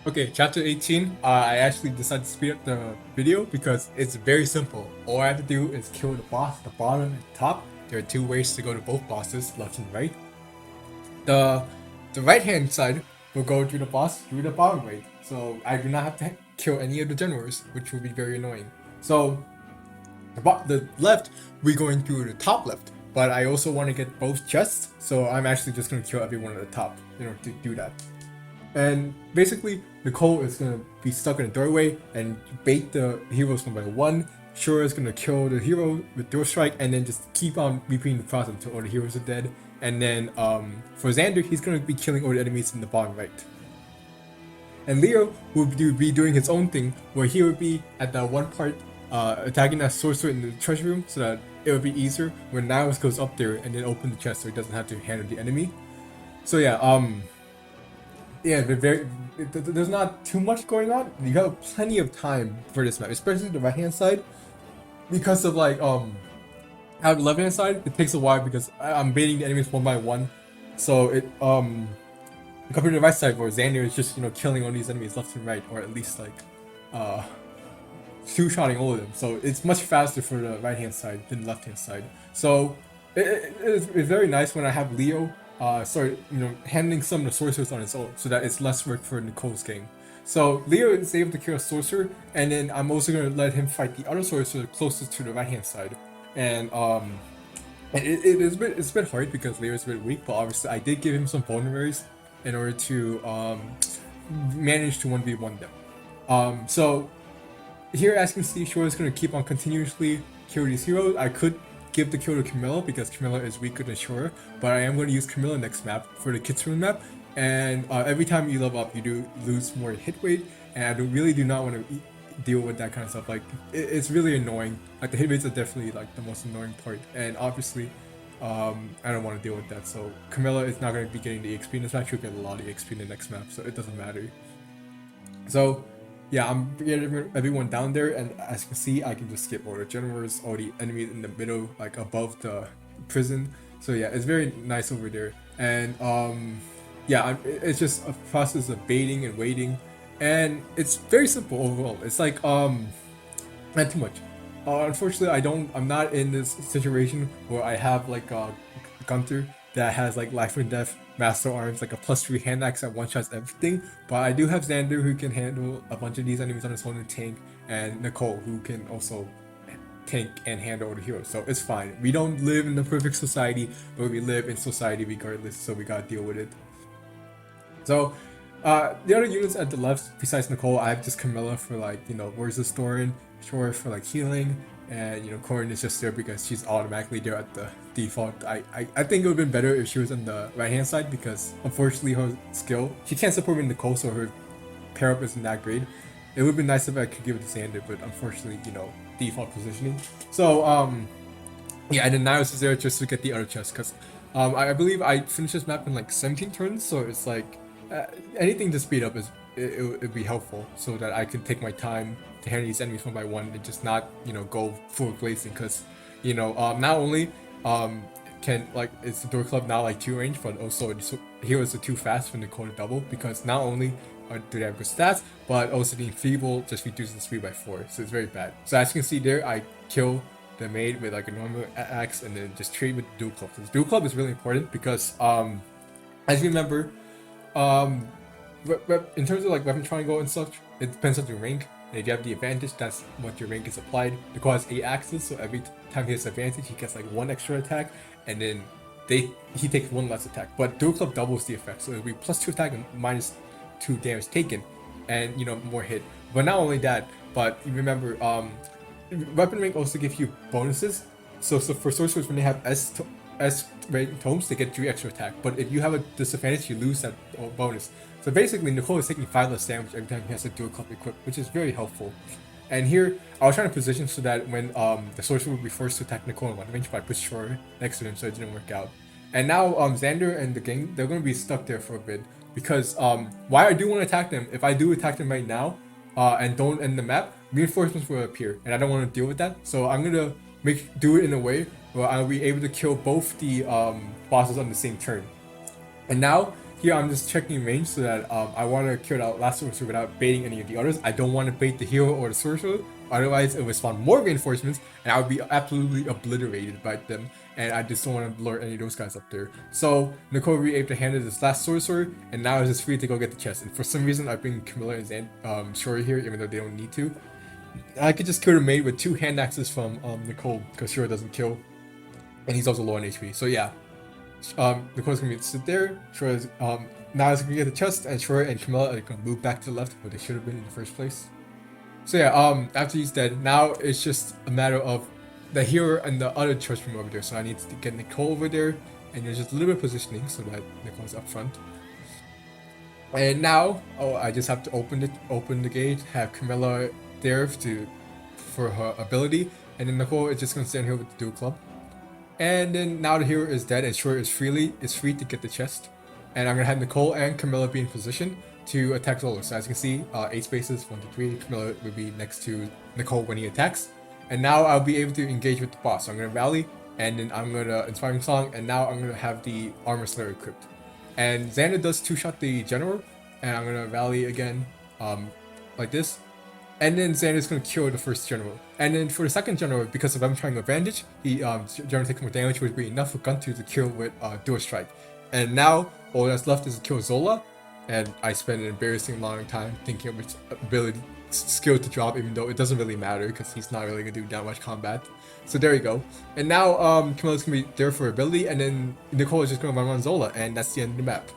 Okay, chapter 18, I actually decided to speed up the video because it's very simple. All I have to do is kill the boss at the bottom and the top. There are two ways to go to both bosses, left and right. The the right hand side will go to the boss through the bottom right. So I do not have to kill any of the generals, which will be very annoying. So the left, we're going through the top left. But I also want to get both chests, so I'm actually just going to kill everyone at the top in order to do that. And basically, Nicole is gonna be stuck in a doorway and bait the heroes one by one. Shura is gonna kill the hero with door strike, and then just keep on repeating the process until all the heroes are dead. And then for Xander, he's gonna be killing all the enemies in the bottom right. And Leo will be doing his own thing, where he would be at that one part attacking that sorcerer in the treasure room, so that it would be easier when Niles goes up there and then open the chest, so he doesn't have to handle the enemy. So yeah, there's not too much going on. You have plenty of time for this map, especially the right hand side, because of like at the left hand side it takes a while because I'm baiting the enemies one by one. So it compared to the right side where Xander is just killing all these enemies left and right, or at least like uh two-shotting all of them. So it's much faster for the right hand side than the left hand side. So it's very nice when I have Leo handling some of the sorcerers on his own, so that it's less work for Nicole's game. So Leo is able to kill a sorcerer, and then I'm also gonna let him fight the other sorcerer closest to the right hand side. And it's a bit hard because Leo is a bit weak, but obviously I did give him some vulneraries in order to manage to 1v1 them. So here, as you can see, Shura is going to keep on continuously kill these heroes. I could give the kill to Camilla because Camilla is weaker than Shura, but I am going to use Camilla next map for the Kitsune map. And every time you level up, you do lose more hit weight, and I really do not want to deal with that kind of stuff. Like it's really annoying. Like the hit rates are definitely like the most annoying part, and obviously, I don't want to deal with that. So Camilla is not going to be getting the XP in this match. She'll get a lot of XP in the next map, so it doesn't matter. So yeah, I'm getting everyone down there, and as you can see, I can just skip all the generals, all the enemies in the middle, like above the prison. So yeah, it's very nice over there. And yeah, it's just a process of baiting and waiting, and it's very simple overall. It's like not too much. Unfortunately, I'm not in this situation where I have like a Gunther that has like life and death master arms, like a +3 hand axe that one shots everything. But I do have Xander who can handle a bunch of these enemies on his own and tank, and Nicole who can also tank and handle the heroes. So it's fine. We don't live in the perfect society, but we live in society regardless, so we gotta deal with it. So the other units at the left, besides Nicole, I have just Camilla for like, where's the Storin, Shore for like healing, and Corin is just there because she's automatically there at the default. I think it would have been better if she was on the right hand side because unfortunately her skill, she can't support me Nicole, so her pair up isn't that great. It would be nice if I could give it to Xander, but unfortunately, default positioning. So yeah, and then Niles is there just to get the other chest because I believe I finished this map in like 17 turns, so it's like anything to speed up it'd be helpful so that I can take my time to handle these enemies one by one and just not go full blazing because not only can like it's the door club now like 2 range, but also heroes are too fast for Nicole to double because not only do they have good stats, but also the enfeeble just reduces the speed by 4, so it's very bad. So as you can see there, I kill the maid with like a normal axe and then just trade with the dual club. This dual club is really important because as you remember, in terms of like weapon triangle and such, it depends on your rank. And if you have the advantage, that's what your rank is applied. Nicole has 8 axes, so every time he has advantage, he gets like 1 extra attack, and then he takes 1 less attack. But dual club doubles the effect, so it'll be +2 attack and -2 damage taken, and more hit. But not only that, but you remember, weapon rank also gives you bonuses. So for sorcerers, when they have S rank tomes, they get 3 extra attack. But if you have a disadvantage, you lose that bonus. So basically, Nicole is taking 5 less damage every time he has a dual club equipped, which is very helpful. And here, I was trying to position so that when the sorcerer would be forced to attack Nicole in 1 range, but I put Shore next to him, so it didn't work out. And now Xander and the gang, they're going to be stuck there for a bit because why I do want to attack them, if I do attack them right now and don't end the map, reinforcements will appear, and I don't want to deal with that. So I'm going to do it in a way where I'll be able to kill both the bosses on the same turn. And now here I'm just checking range so that I want to kill out last sorcerer without baiting any of the others. I don't want to bait the hero or the sorcerer, otherwise it would spawn more reinforcements and I would be absolutely obliterated by them. And I just don't want to lure any of those guys up there. So Nicole will be able to handle this last sorcerer, and now it's just free to go get the chest. And for some reason, I bring Camilla and Shori here, even though they don't need to. I could just kill the maid with 2 hand axes from Nicole, because Shori doesn't kill, and he's also low on HP. So yeah, Nicole's gonna sit there. Shori's now is gonna get the chest, and Shori and Camilla are gonna move back to the left where they should have been in the first place. So yeah, after he's dead, now it's just a matter of the hero and the other church room over there. So I need to get Nicole over there, and there's just a little bit of positioning so that Nicole's up front. And now, I just have to open the gate, have Camilla there for her ability, and then Nicole is just gonna stand here with the dual club. And then now the hero is dead, and Short is free to get the chest. And I'm gonna have Nicole and Camilla be in position to attack Zola. So as you can see, 8 spaces, 1, 2, 3. Camilla will be next to Nicole when he attacks. And now I'll be able to engage with the boss. So I'm gonna rally, and then I'm gonna Inspiring Song, and now I'm gonna have the Armor Slayer equipped. And Xander does 2-shot the general, and I'm gonna rally again, like this. And then Xander's gonna kill the first general. And then for the second general, because of them Triangle Advantage, he generally takes more damage, which would be enough for Guntu to kill with Dual Strike. And now all that's left is to kill Zola. And I spent an embarrassing long time thinking of which ability skill to drop, even though it doesn't really matter because he's not really gonna do that much combat. So there you go. And now Camilla's gonna be there for ability, and then Nicole is just gonna run Zola, and that's the end of the map.